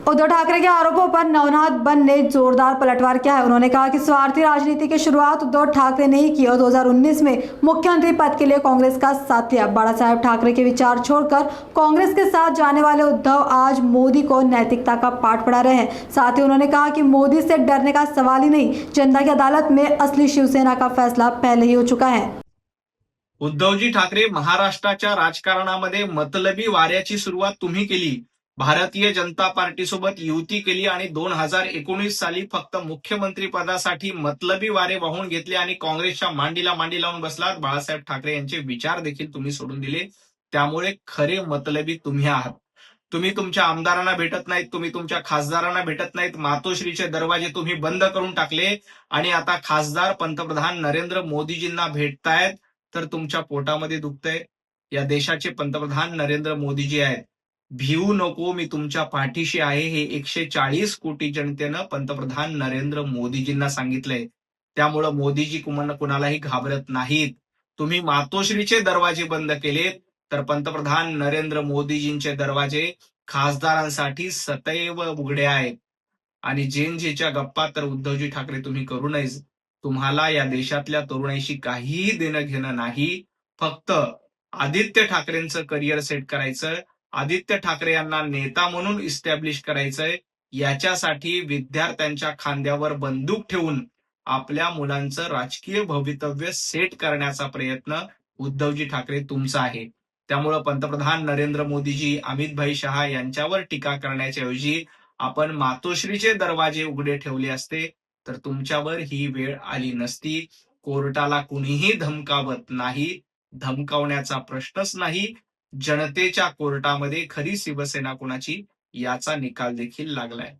उद्धव ठाकरे के आरोपों पर नवनाथ बन ने जोरदार पलटवार किया है। उन्होंने कहा कि स्वार्थी राजनीति की शुरुआत उद्धव ठाकरे ने ही की और 2019 में मुख्यमंत्री पद के लिए कांग्रेस का साथ लिया। बाला साहेब ठाकरे के विचार छोड़कर कांग्रेस के साथ जाने वाले उद्धव आज मोदी को नैतिकता का पाठ पढ़ा रहे हैं। साथ ही उन्होंने कहा कि मोदी से डरने का सवाल ही नहीं, जनता की अदालत में असली शिवसेना का फैसला पहले ही हो चुका है। उद्धवजी ठाकरे, महाराष्ट्राच्या राजकारणामध्ये मतलबी वाऱ्याची सुरुवात तुम्ही केली. भारतीय जनता पार्टीसोबत युती केली आणि 2019 साली फक्त मुख्यमंत्री पदासाठी मतलबी वारे वाहून घेतले आणि काँग्रेसच्या मांडीला मांडी लावून बसलात. बाळासाहेब ठाकरे यांचे विचार देखील तुम्ही सोडून दिले. त्यामुळे खरे मतलबी तुम्ही आहात. तुम्ही तुमच्या आमदारांना भेटत नाहीत, तुम्ही तुमच्या खासदारांना भेटत नाहीत. मातोश्रीचे दरवाजे तुम्ही बंद करून टाकले आणि आता खासदार पंतप्रधान नरेंद्र मोदीजींना भेटतायत तर तुमच्या पोटामध्ये दुखतंय. या देशाचे पंतप्रधान नरेंद्र मोदीजी आहेत. भिवू नको, मी तुमच्या पाठीशी आहे, हे 140 कोटी जनतेनं पंतप्रधान नरेंद्र मोदीजींना सांगितलंय. त्यामुळं मोदीजी कुणालाही घाबरत नाहीत. तुम्ही मातोश्रीचे दरवाजे बंद केलेत तर पंतप्रधान नरेंद्र मोदीजींचे दरवाजे खासदारांसाठी सदैव उघडे आहेत. आणि जेनजीच्या गप्पा तर उद्धवजी ठाकरे तुम्ही करू नयेच. तुम्हाला या देशातल्या तरुणाईशी काहीही देणं घेणं नाही. फक्त आदित्य ठाकरेंचं करिअर सेट करायचं, आदित्य ठाकरे यांना नेता म्हणून इस्टॅब्लिश करायचंय. याच्यासाठी विद्यार्थ्यांच्या खांद्यावर बंदूक ठेवून आपल्या मुलांचं राजकीय भवितव्य सेट करण्याचा प्रयत्न उद्धवजी ठाकरे तुमचा आहे. त्यामुळं पंतप्रधान नरेंद्र मोदीजी, अमित शहा यांच्यावर टीका करण्याच्या ऐवजी आपण मातोश्रीचे दरवाजे उघडे ठेवले असते तर तुमच्यावर ही वेळ आली नसती. कोर्टाला कुणीही धमकावत नाही, धमकावण्याचा प्रश्नच नाही. जनतेच्या कोर्टामध्ये खरी शिवसेना कुणाची याचा निकाल देखील लागलाय.